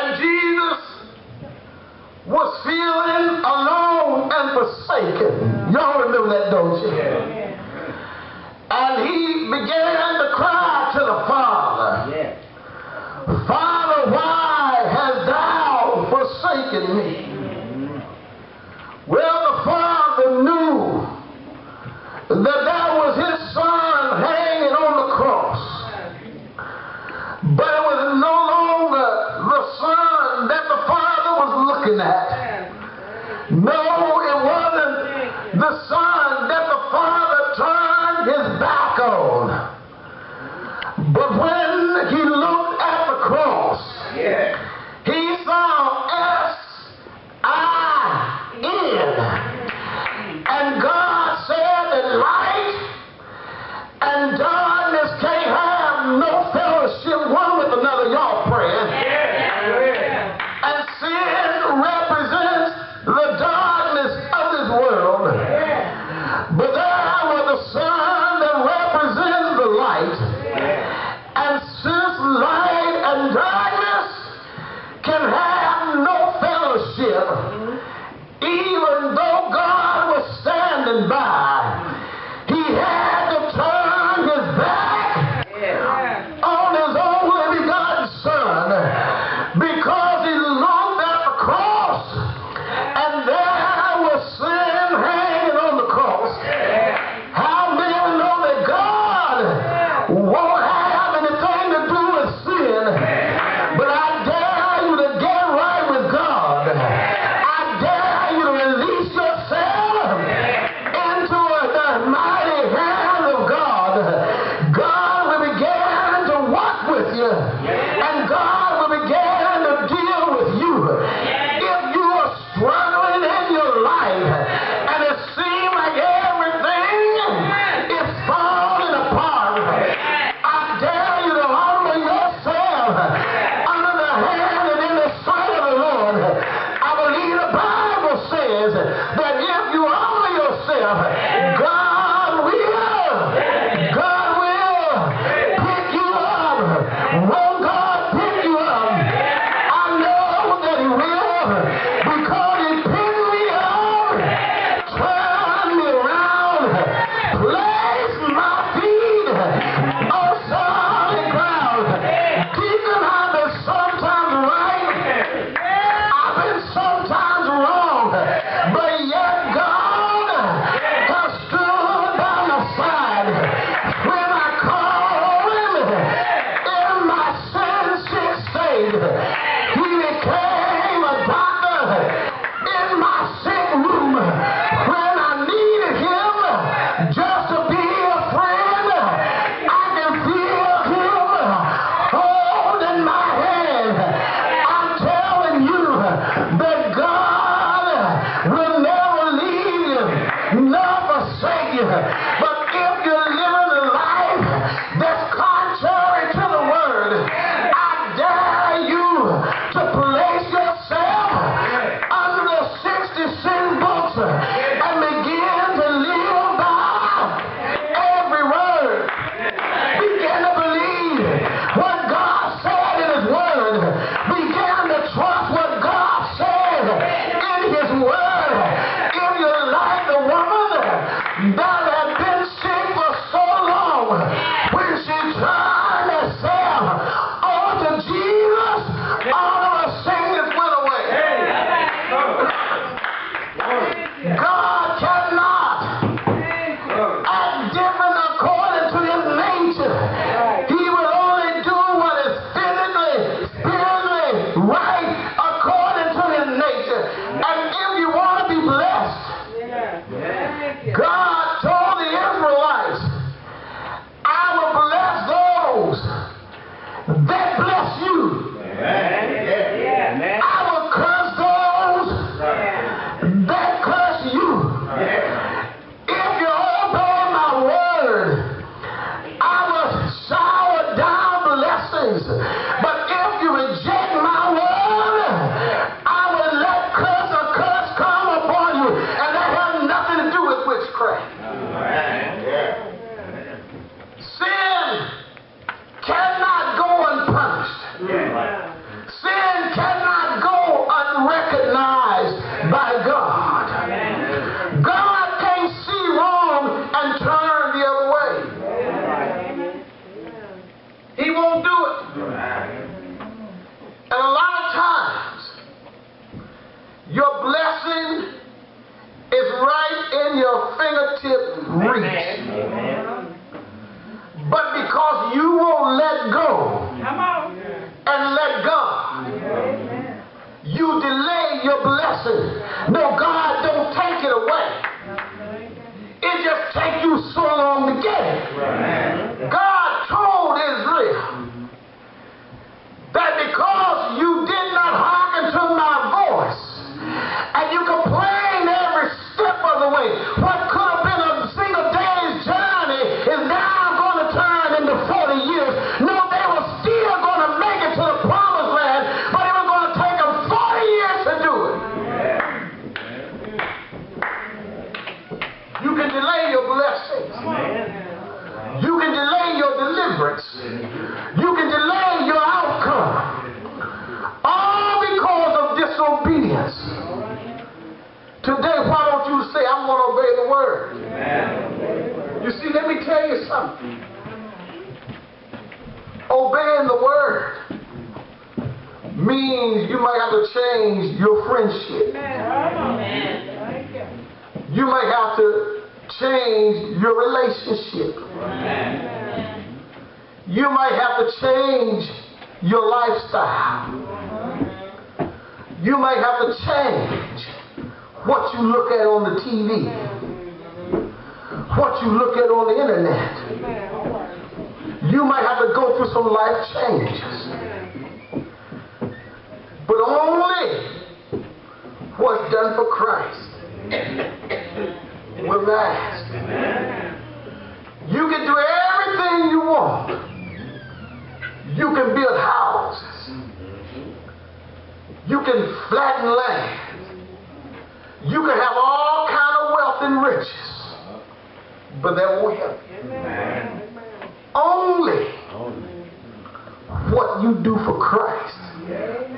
And Jesus was feeling alone and forsaken. Y'all remember that, don't you? And he began to cry to the Father. Father, why hast thou forsaken me? Well, the Father knew that that was his Son hanging on the cross. But it was no longer the Son that the Father was looking at. No, it wasn't the Son that the Father turned his back on. But when he looked at the cross, he saw S-I-N. And God said that light and darkness can't have no fellowship one with another. Y'all praying. And sin represents the darkness of this world. But there was the Son that represents the light. And since light and darkness can have no fellowship, even though God was standing by, he had to turn his back on his only begotten Son, because he looked at the cross and there was sin hanging on the cross. How many know that God won't have anything to do with sin? But I dare you to get right with God. I dare you to release yourself into the mighty hand of God. God will begin to walk with you, and God will begin to deal with you. If you are struggling in your life and it seems like everything is falling apart, I dare you to humble yourself under the hand and in the sight of the Lord. I believe the Bible says that if you humble yourself, God will pick you up. Won't God pick you up? I know that he will, because he picked me up, turned me around, placed my feet on solid ground. Deacon, I've been sometimes right, I've been sometimes wrong, but yet God has stood by my side. When I called him in my sin-sick state, he became a doctor in my sick room. When I needed him just to be a friend, I can feel him holding my hand. I'm telling you that God will never leave you nor forsake you. But if you're living a life that's contrary to the word, I dare you to place yourself under the 60 sin books and begin to live by every word. Begin to believe what God said in his word. Begin to trust what God said in his word. If you're like the woman that had been reach. But because you won't let go and let God, you delay your blessing. No, God don't take it away. It just takes you so long to get it. God told Israel that because you did not hearken to my voice and you complained every step of the way, what could have been a single day's journey is now going to turn into 40 years. No, they were still going to make it to the promised land, but it was going to take them 40 years to do it. You can delay your blessings. You can delay your deliverance. You can delay your outcome. All because of disobedience. Today, why don't you say, I'm going to obey the word? You see, let me tell you something. Obeying the word means you might have to change your friendship. You might have to change your relationship. You might have to change your lifestyle. You might have to change what you look at on the TV, what you look at on the internet. You might have to go through some life changes. But only what's done for Christ will last. You can do everything you want. You can build houses. You can flatten land. You can have all kind of wealth and riches. But that won't help you. Only what you do for Christ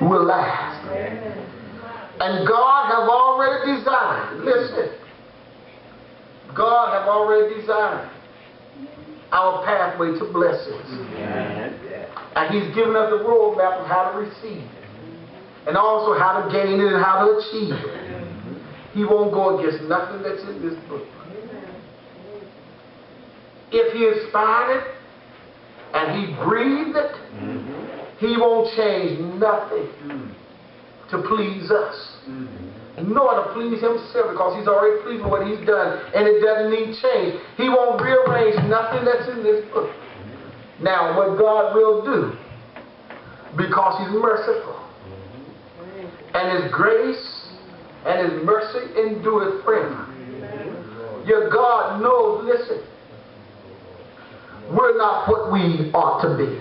will last. And God have already designed, listen, God have already designed our pathway to blessings. And He's given us the roadmap of how to receive it. And also how to gain it and how to achieve it. He won't go against nothing that's in this book. If He inspired it and He breathed it, He won't change nothing to please us. Nor to please Himself, because He's already pleased with what He's done and it doesn't need change. He won't rearrange nothing that's in this book. Now, what God will do, because He's merciful, and His grace and His mercy endureth forever. Your God knows, listen, we're not what we ought to be.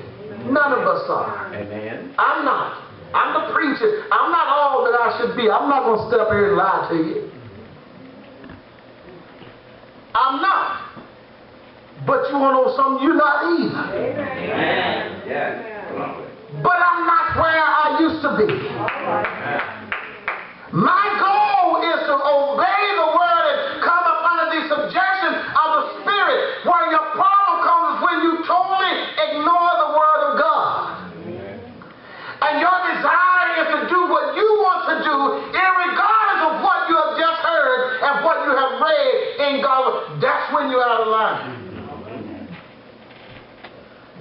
None of us are. Amen. I'm not. I'm the preacher. I'm not all that I should be. I'm not going to step here and lie to you. I'm not. But you want to know something? You're not either. Amen. Yes. But I'm not where I used to be. My goal is to obey the word and come up under the subjection of the Spirit. Where your problem comes is when you totally ignore the word of God. And your desire is to do what you want to do, irregardless of what you have just heard and what you have read in God. That's when you're out of line.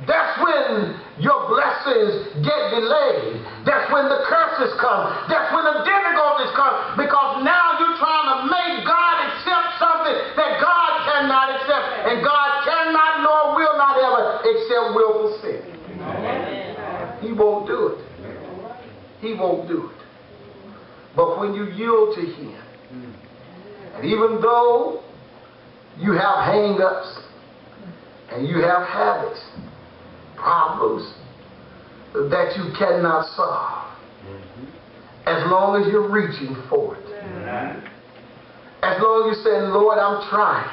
That's when your blessings get delayed. That's when the curses come. That's when the difficulties come. Because now you're trying to make God accept something that God cannot accept. And God cannot nor will not ever accept willful sin. He won't do it. He won't do it. But when you yield to Him, and even though you have hang-ups and you have habits, problems that you cannot solve, as long as you're reaching for it, as long as you're saying, Lord, I'm trying,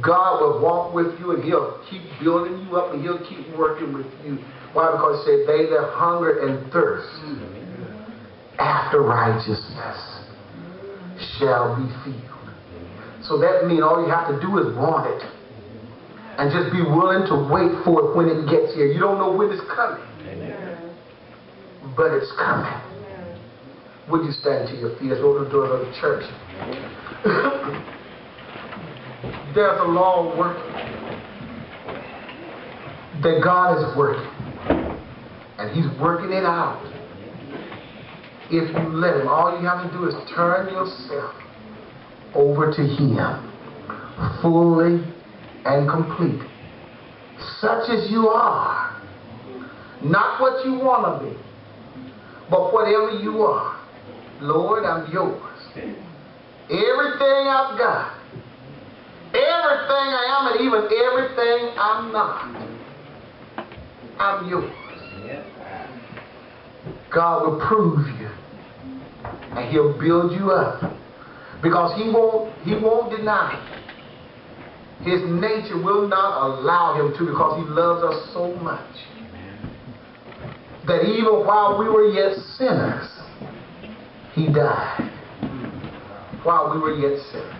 God will walk with you and He'll keep building you up and He'll keep working with you. Why? Because He said, they that hunger and thirst after righteousness shall be filled. So that means all you have to do is want it. And just be willing to wait for it when it gets here. You don't know when it's coming. Amen. But it's coming. Would you stand to your feet as we open the door of the church? there's a law working, that God is working, and He's working it out. If you let Him, all you have to do is turn yourself over to Him, fully and complete, such as you are, not what you want to be, but whatever you are. Lord, I'm yours. Everything I've got, everything I am, and even everything I'm not, I'm yours. God will prove you, and He'll build you up, because He won't deny it. His nature will not allow Him to, because He loves us so much that even while we were yet sinners, He died while we were yet sinners.